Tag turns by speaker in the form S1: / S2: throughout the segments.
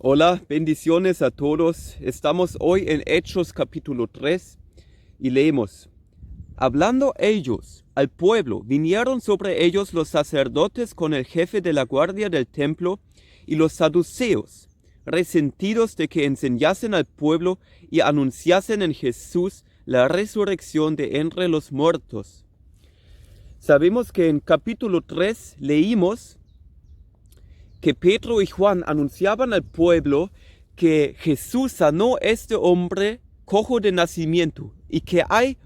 S1: Hola, bendiciones a todos. Estamos hoy en Hechos capítulo 3 y leemos. Hablando ellos al pueblo, vinieron sobre ellos los sacerdotes con el jefe de la guardia del templo y los saduceos, resentidos de que enseñasen al pueblo y anunciasen en Jesús la resurrección de entre los muertos. Sabemos que en capítulo 3 leímos que Pedro y Juan anunciaban al pueblo que Jesús sanó a este hombre cojo de nacimiento y que hay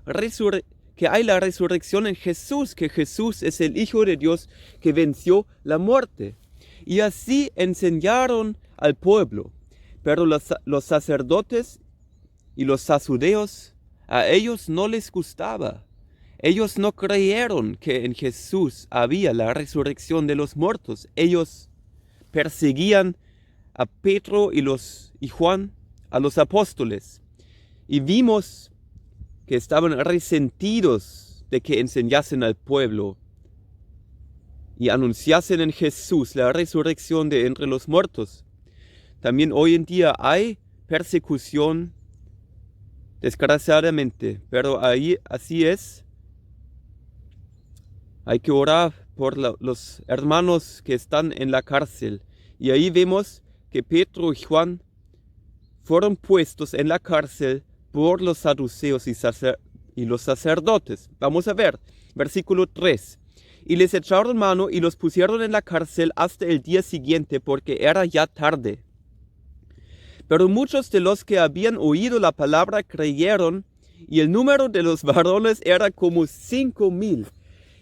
S1: la resurrección en Jesús, que Jesús es el Hijo de Dios que venció la muerte. Y así enseñaron al pueblo. Pero los sacerdotes y los saduceos, a ellos no les gustaba. Ellos no creyeron que en Jesús había la resurrección de los muertos. Ellos perseguían a Pedro y Juan, a los apóstoles, y vimos que estaban resentidos de que enseñasen al pueblo y anunciasen en Jesús la resurrección de entre los muertos. También hoy en día hay persecución, desgraciadamente, pero así es. Hay que orar por los hermanos que están en la cárcel. Y ahí vemos que Pedro y Juan fueron puestos en la cárcel por los saduceos y los sacerdotes. Vamos a ver, versículo 3. Y les echaron mano y los pusieron en la cárcel hasta el día siguiente, porque era ya tarde. Pero muchos de los que habían oído la palabra creyeron, y el número de los varones era como 5,000.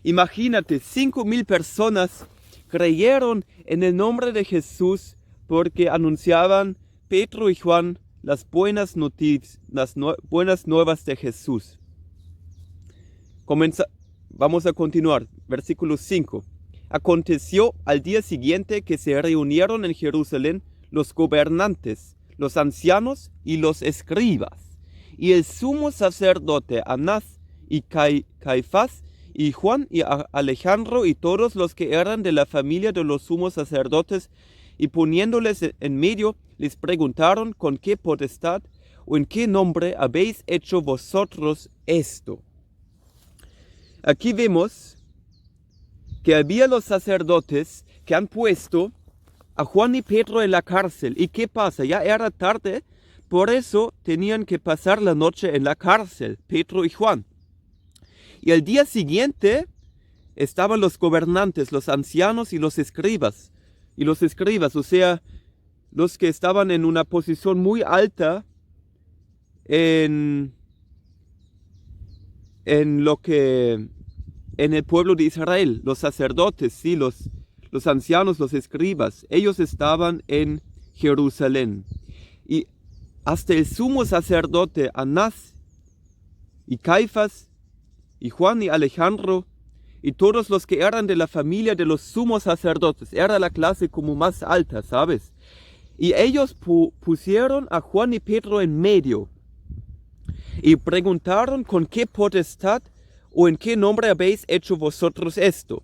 S1: Imagínate, 5,000 personas creyeron en el nombre de Jesús porque anunciaban Pedro y Juan las buenas noticias, buenas nuevas de Jesús. Vamos a continuar, versículo 5. Aconteció al día siguiente que se reunieron en Jerusalén los gobernantes, los ancianos y los escribas, y el sumo sacerdote Anás y Caifás, y Juan y Alejandro y todos los que eran de la familia de los sumos sacerdotes, y poniéndoles en medio, les preguntaron con qué potestad o en qué nombre habéis hecho vosotros esto. Aquí vemos que había los sacerdotes que han puesto a Juan y Pedro en la cárcel. ¿Y qué pasa? Ya era tarde, por eso tenían que pasar la noche en la cárcel, Pedro y Juan. Y al día siguiente estaban los gobernantes, los ancianos y los escribas. Y los escribas, o sea, los que estaban en una posición muy alta en el pueblo de Israel. Los sacerdotes, sí, los ancianos, los escribas, ellos estaban en Jerusalén. Y hasta el sumo sacerdote Anás y Caifás y Juan y Alejandro y todos los que eran de la familia de los sumos sacerdotes, era la clase como más alta, ¿sabes? Y ellos pusieron a Juan y Pedro en medio y preguntaron con qué potestad o en qué nombre habéis hecho vosotros esto.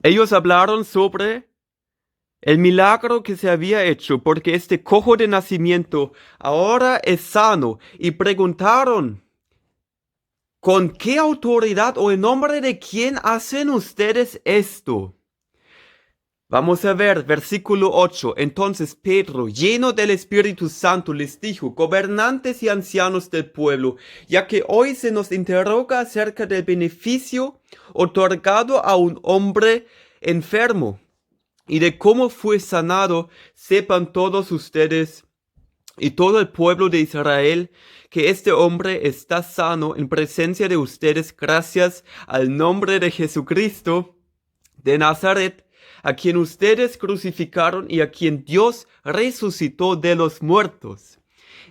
S1: Ellos hablaron sobre el milagro que se había hecho, porque este cojo de nacimiento ahora es sano, y preguntaron: ¿con qué autoridad o en nombre de quién hacen ustedes esto? Vamos a ver, versículo 8. Entonces Pedro, lleno del Espíritu Santo, les dijo: gobernantes y ancianos del pueblo, ya que hoy se nos interroga acerca del beneficio otorgado a un hombre enfermo y de cómo fue sanado, sepan todos ustedes y todo el pueblo de Israel que este hombre está sano en presencia de ustedes gracias al nombre de Jesucristo de Nazaret, a quien ustedes crucificaron y a quien Dios resucitó de los muertos.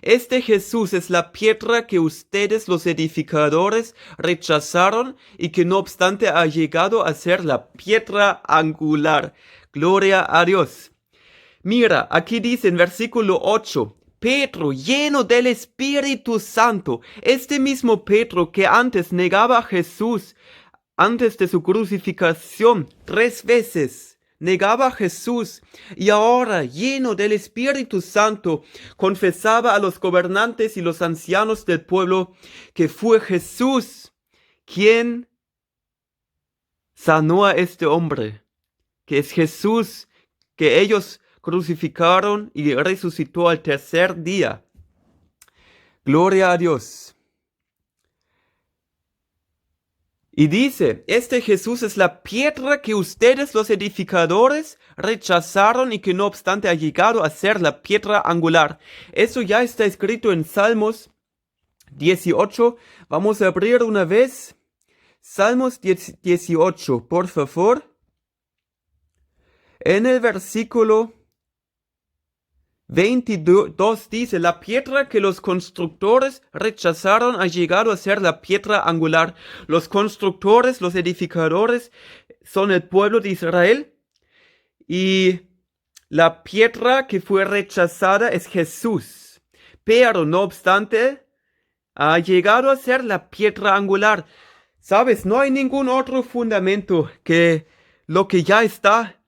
S1: Este Jesús es la piedra que ustedes los edificadores rechazaron y que no obstante ha llegado a ser la piedra angular. Gloria a Dios. Mira, aquí dice en versículo 8, Pedro, lleno del Espíritu Santo, este mismo Pedro que antes negaba a Jesús, antes de su crucifixión, 3 veces, negaba a Jesús y ahora, lleno del Espíritu Santo, confesaba a los gobernantes y los ancianos del pueblo que fue Jesús quien sanó a este hombre, que es Jesús que ellos crucificaron y resucitó al tercer día. Gloria a Dios. Y dice, este Jesús es la piedra que ustedes los edificadores rechazaron y que no obstante ha llegado a ser la piedra angular. Eso ya está escrito en Salmos 18. Vamos a abrir una vez. Salmos 18, por favor. En el versículo 22 dice, la piedra que los constructores rechazaron ha llegado a ser la piedra angular. Los constructores, los edificadores, son el pueblo de Israel. Y la piedra que fue rechazada es Jesús. Pero no obstante, ha llegado a ser la piedra angular. ¿Sabes? No hay ningún otro fundamento que lo que ya está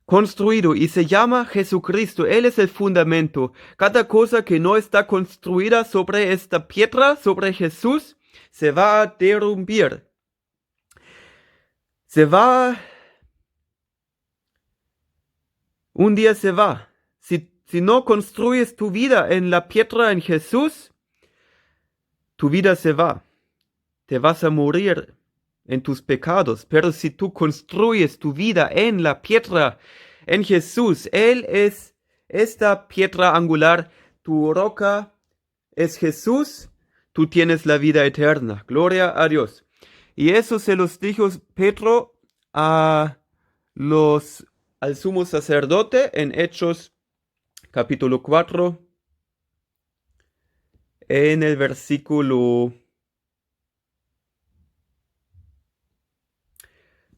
S1: construido y se llama Jesucristo. Él es el fundamento. Cada cosa que no está construida sobre esta piedra, sobre Jesús, se va a derrumbar. Un día se va. Si no construyes tu vida en la piedra en Jesús, tu vida se va. Te vas a morir en tus pecados, pero si tú construyes tu vida en la piedra, en Jesús, Él es esta piedra angular, tu roca es Jesús, tú tienes la vida eterna. Gloria a Dios. Y eso se los dijo Pedro al sumo sacerdote en Hechos capítulo 4, en el versículo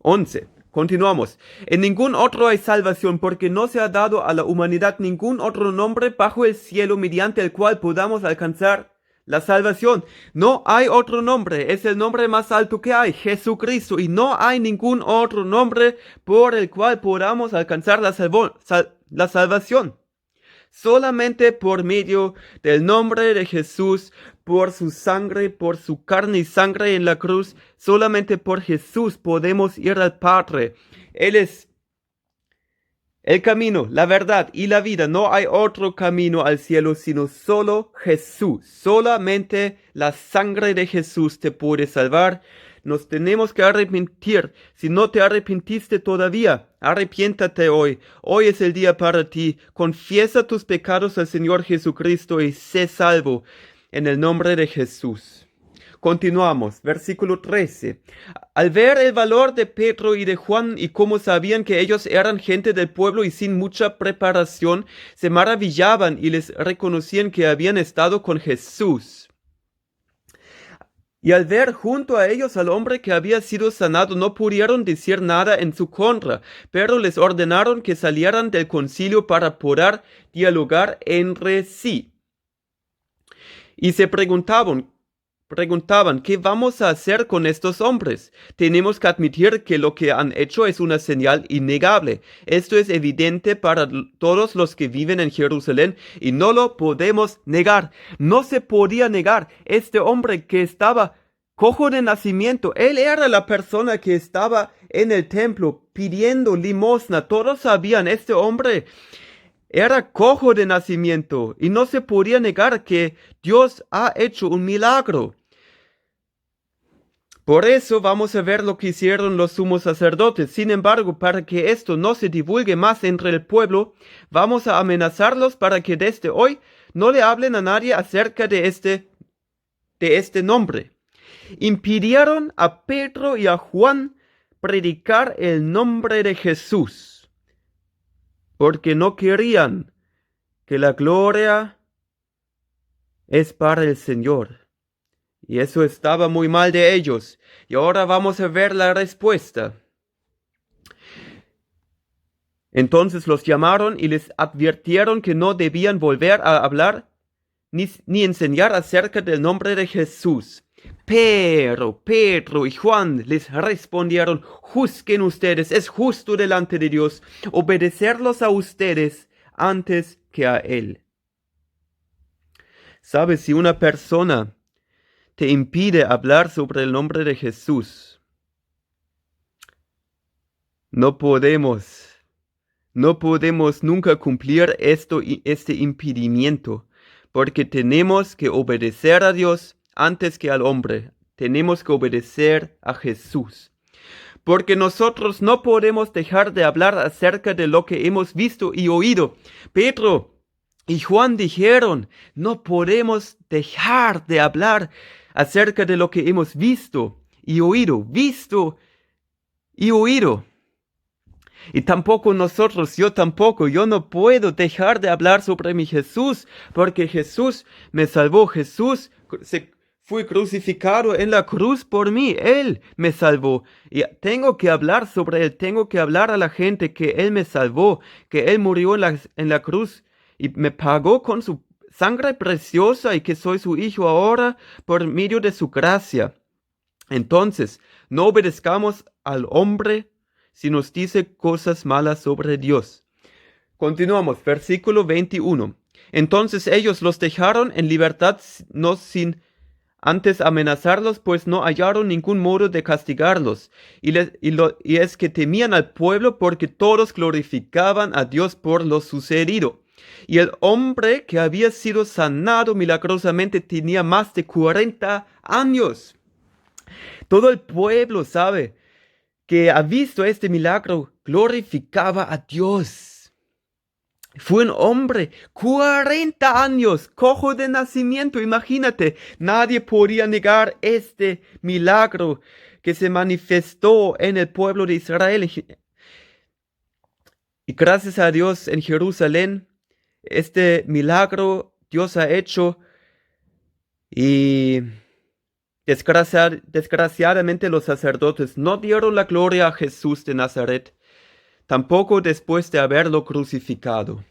S1: 11. Continuamos. En ningún otro hay salvación, porque no se ha dado a la humanidad ningún otro nombre bajo el cielo mediante el cual podamos alcanzar la salvación. No hay otro nombre, es el nombre más alto que hay, Jesucristo, y no hay ningún otro nombre por el cual podamos alcanzar la salvación. Solamente por medio del nombre de Jesús, por su sangre, por su carne y sangre en la cruz, solamente por Jesús podemos ir al Padre. Él es el camino, la verdad y la vida. No hay otro camino al cielo sino solo Jesús. Solamente la sangre de Jesús te puede salvar. Nos tenemos que arrepentir. Si no te arrepentiste todavía, arrepiéntate hoy. Hoy es el día para ti. Confiesa tus pecados al Señor Jesucristo y sé salvo en el nombre de Jesús. Continuamos, versículo 13. Al ver el valor de Pedro y de Juan y cómo sabían que ellos eran gente del pueblo y sin mucha preparación, se maravillaban y les reconocían que habían estado con Jesús. Y al ver junto a ellos al hombre que había sido sanado, no pudieron decir nada en su contra, pero les ordenaron que salieran del concilio para poder dialogar entre sí. Y se preguntaban, ¿qué vamos a hacer con estos hombres? Tenemos que admitir que lo que han hecho es una señal innegable. Esto es evidente para todos los que viven en Jerusalén y no lo podemos negar. No se podía negar. Este hombre que estaba cojo de nacimiento, él era la persona que estaba en el templo pidiendo limosna. Todos sabían, este hombre era cojo de nacimiento y no se podía negar que Dios ha hecho un milagro. Por eso vamos a ver lo que hicieron los sumos sacerdotes. Sin embargo, para que esto no se divulgue más entre el pueblo, vamos a amenazarlos para que desde hoy no le hablen a nadie acerca de este nombre. Impidieron a Pedro y a Juan predicar el nombre de Jesús, porque no querían que la gloria es para el Señor. Y eso estaba muy mal de ellos. Y ahora vamos a ver la respuesta. Entonces los llamaron y les advirtieron que no debían volver a hablar ni enseñar acerca del nombre de Jesús. Pero Pedro y Juan les respondieron: juzguen ustedes, es justo delante de Dios obedecerlos a ustedes antes que a Él. ¿Sabes? Si una persona te impide hablar sobre el nombre de Jesús, no podemos nunca cumplir este impedimento, porque tenemos que obedecer a Dios antes que al hombre. Tenemos que obedecer a Jesús. Porque nosotros no podemos dejar de hablar acerca de lo que hemos visto y oído. Pedro y Juan dijeron: no podemos dejar de hablar acerca de lo que hemos visto y oído. Visto y oído. Y tampoco nosotros, yo no puedo dejar de hablar sobre mi Jesús, porque Jesús me salvó. Jesús fue crucificado en la cruz por mí. Él me salvó. Y tengo que hablar sobre Él. Tengo que hablar a la gente que Él me salvó, que Él murió en la cruz y me pagó con su sangre preciosa y que soy su hijo ahora por medio de su gracia. Entonces, no obedezcamos al hombre si nos dice cosas malas sobre Dios. Continuamos, versículo 21. Entonces ellos los dejaron en libertad, no sin antes amenazarlos, pues no hallaron ningún modo de castigarlos. Y es que temían al pueblo, porque todos glorificaban a Dios por lo sucedido. Y el hombre que había sido sanado milagrosamente tenía más de 40 años. Todo el pueblo sabe que ha visto este milagro, glorificaba a Dios. Fue un hombre, 40 años, cojo de nacimiento, imagínate. Nadie podía negar este milagro que se manifestó en el pueblo de Israel. Y gracias a Dios en Jerusalén, este milagro Dios ha hecho. Y desgraciadamente los sacerdotes no dieron la gloria a Jesús de Nazaret, tampoco después de haberlo crucificado.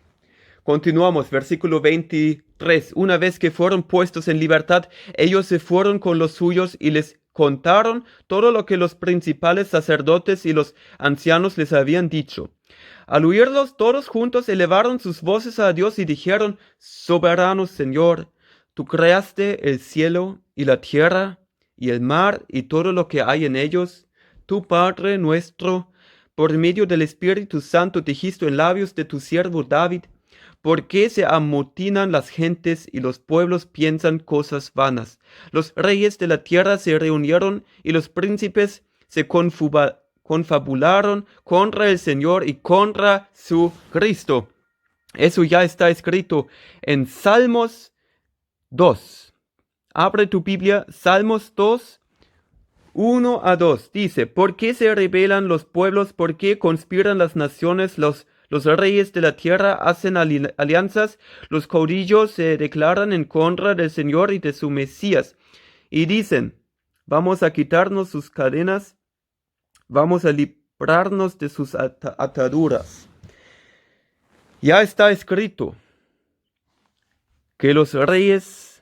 S1: Continuamos, versículo 23. Una vez que fueron puestos en libertad, ellos se fueron con los suyos y les contaron todo lo que los principales sacerdotes y los ancianos les habían dicho. Al oírlos, todos juntos elevaron sus voces a Dios y dijeron: soberano Señor, tú creaste el cielo y la tierra y el mar y todo lo que hay en ellos. Tú, Padre nuestro, por medio del Espíritu Santo dijiste en labios de tu siervo David: ¿por qué se amotinan las gentes y los pueblos piensan cosas vanas? Los reyes de la tierra se reunieron y los príncipes se confabularon contra el Señor y contra su Cristo. Eso ya está escrito en Salmos 2. Abre tu Biblia, Salmos 2, 1 a 2. Dice: ¿por qué se rebelan los pueblos? ¿Por qué conspiran las naciones? Los reyes de la tierra hacen alianzas. Los caudillos se declaran en contra del Señor y de su Mesías. Y dicen: vamos a quitarnos sus cadenas. Vamos a librarnos de sus ataduras. Ya está escrito que los reyes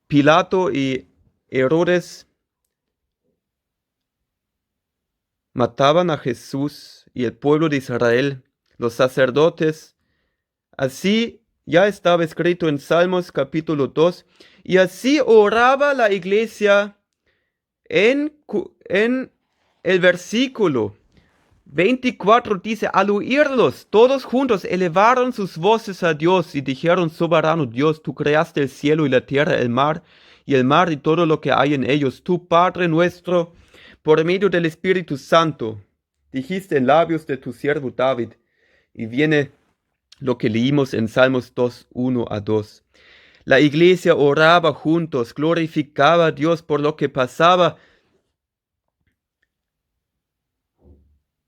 S1: Pilato y Herodes mataban a Jesús y el pueblo de Israel, los sacerdotes. Así ya estaba escrito en Salmos capítulo 2. Y así oraba la iglesia en el versículo 24 dice: al oírlos, todos juntos elevaron sus voces a Dios y dijeron: soberano Dios, tú creaste el cielo y la tierra, el mar y todo lo que hay en ellos. Tú, Padre nuestro, por medio del Espíritu Santo, dijiste en labios de tu siervo David. Y viene lo que leímos en Salmos 2, 1 a 2. La iglesia oraba juntos, glorificaba a Dios por lo que pasaba,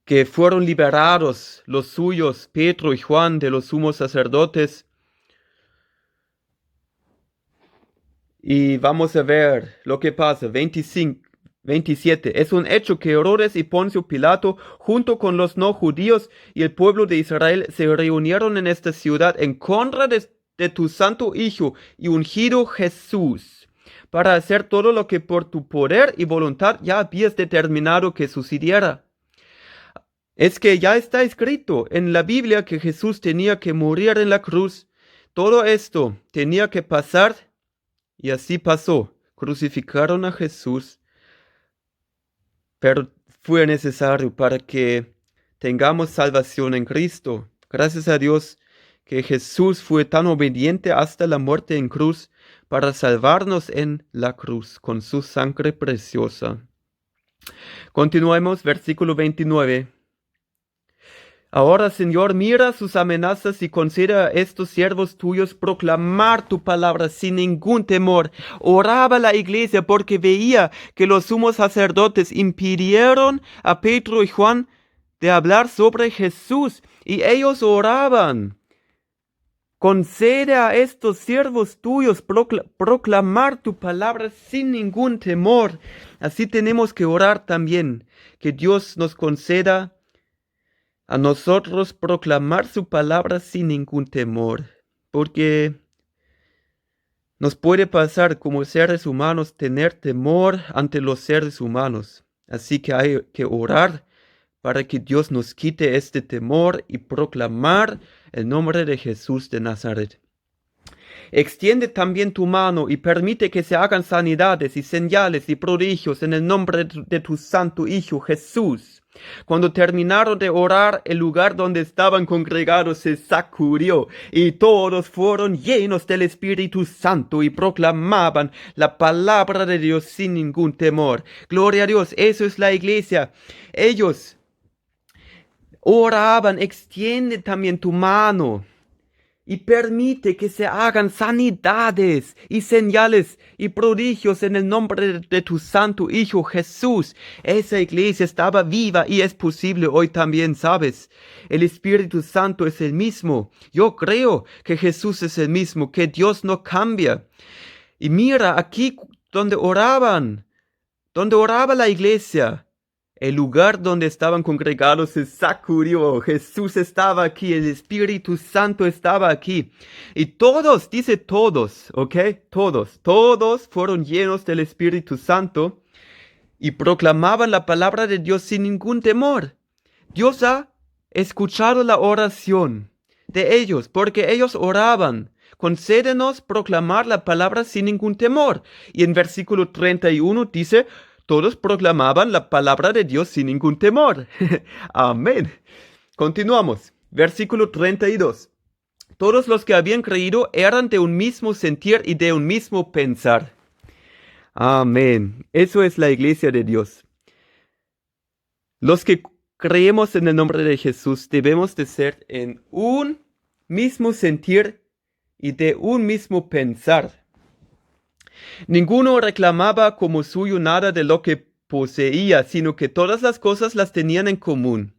S1: que fueron liberados los suyos, Pedro y Juan, de los sumos sacerdotes. Y vamos a ver lo que pasa. 27. Es un hecho que Herodes y Poncio Pilato, junto con los no judíos y el pueblo de Israel, se reunieron en esta ciudad en contra de de tu Santo Hijo y ungido Jesús, para hacer todo lo que por tu poder y voluntad ya habías determinado que sucediera. Es que ya está escrito en la Biblia que Jesús tenía que morir en la cruz. Todo esto tenía que pasar y así pasó. Crucificaron a Jesús, pero fue necesario para que tengamos salvación en Cristo. Gracias a Dios que Jesús fue tan obediente hasta la muerte en cruz para salvarnos en la cruz con su sangre preciosa. Continuemos, versículo 29. Ahora, Señor, mira sus amenazas y concede a estos siervos tuyos proclamar tu palabra sin ningún temor. Oraba la iglesia porque veía que los sumos sacerdotes impidieron a Pedro y Juan de hablar sobre Jesús, y ellos oraban. Concede a estos siervos tuyos proclamar tu palabra sin ningún temor. Así tenemos que orar también, que Dios nos conceda a nosotros proclamar su palabra sin ningún temor, porque nos puede pasar como seres humanos tener temor ante los seres humanos. Así que hay que orar para que Dios nos quite este temor y proclamar el nombre de Jesús de Nazaret. Extiende también tu mano y permite que se hagan sanidades y señales y prodigios en el nombre de tu Santo Hijo Jesús. Cuando terminaron de orar, el lugar donde estaban congregados se sacudió y todos fueron llenos del Espíritu Santo y proclamaban la palabra de Dios sin ningún temor. Gloria a Dios, eso es la iglesia. Ellos oraban, extiende también tu mano y permite que se hagan sanidades y señales y prodigios en el nombre de tu Santo Hijo Jesús. Esa iglesia estaba viva y es posible hoy también, ¿sabes? El Espíritu Santo es el mismo. Yo creo que Jesús es el mismo, que Dios no cambia. Y mira aquí donde oraba la iglesia. El lugar donde estaban congregados se sacudió. Jesús estaba aquí, el Espíritu Santo estaba aquí. Y todos, dice todos, ¿ok? Todos fueron llenos del Espíritu Santo y proclamaban la palabra de Dios sin ningún temor. Dios ha escuchado la oración de ellos, porque ellos oraban. Concédenos proclamar la palabra sin ningún temor. Y en versículo 31 dice: todos proclamaban la palabra de Dios sin ningún temor. Amén. Continuamos. Versículo 32. Todos los que habían creído eran de un mismo sentir y de un mismo pensar. Amén. Eso es la iglesia de Dios. Los que creemos en el nombre de Jesús debemos de ser en un mismo sentir y de un mismo pensar. Ninguno reclamaba como suyo nada de lo que poseía, sino que todas las cosas las tenían en común.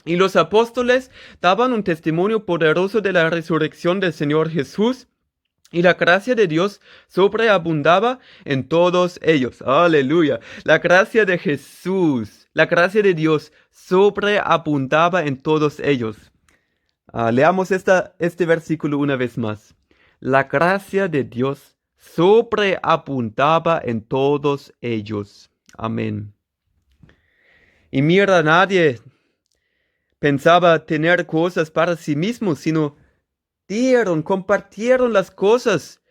S1: Y los apóstoles daban un testimonio poderoso de la resurrección del Señor Jesús, y la gracia de Dios sobreabundaba en todos ellos. Aleluya. La gracia de Jesús, la gracia de Dios sobreabundaba en todos ellos. Leamos este versículo una vez más. La gracia de Dios sobreabundaba en todos ellos. Amén. Y mira, nadie pensaba tener cosas para sí mismo, sino compartieron las cosas.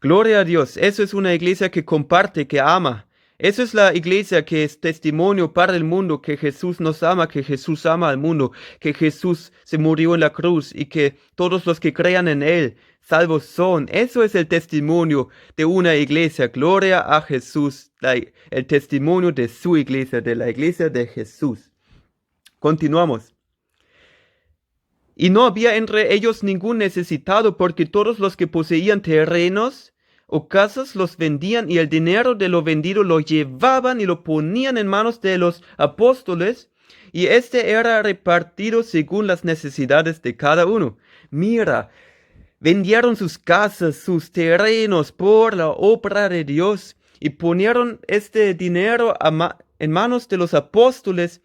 S1: Gloria a Dios. Eso es una iglesia que comparte, que ama. Eso es la iglesia que es testimonio para el mundo, que Jesús nos ama, que Jesús ama al mundo, que Jesús se murió en la cruz y que todos los que crean en Él salvos son. Eso es el testimonio de una iglesia. Gloria a Jesús, el testimonio de su iglesia, de la iglesia de Jesús. Continuamos. Y no había entre ellos ningún necesitado, porque todos los que poseían terrenos o casas los vendían, y el dinero de lo vendido lo llevaban y lo ponían en manos de los apóstoles, y este era repartido según las necesidades de cada uno. Mira, vendieron sus casas, sus terrenos por la obra de Dios, y ponieron este dinero en manos de los apóstoles,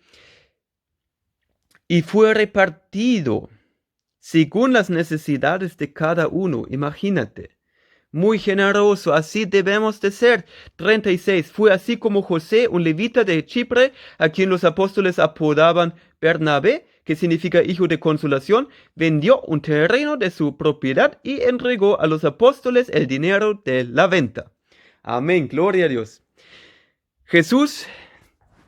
S1: y fue repartido según las necesidades de cada uno. Imagínate. Muy generoso, así debemos de ser. 36. Fue así como José, un levita de Chipre, a quien los apóstoles apodaban Bernabé, que significa hijo de consolación, vendió un terreno de su propiedad y entregó a los apóstoles el dinero de la venta. Amén, gloria a Dios. Jesús,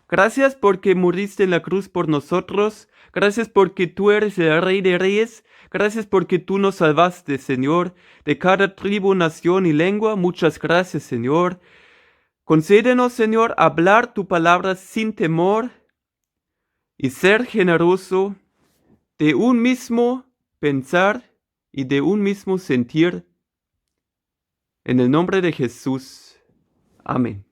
S1: gracias porque muriste en la cruz por nosotros. Gracias porque tú eres el Rey de Reyes. Gracias porque tú nos salvaste, Señor, de cada tribu, nación y lengua. Muchas gracias, Señor. Concédenos, Señor, hablar tu palabra sin temor y ser generoso, de un mismo pensar y de un mismo sentir. En el nombre de Jesús. Amén.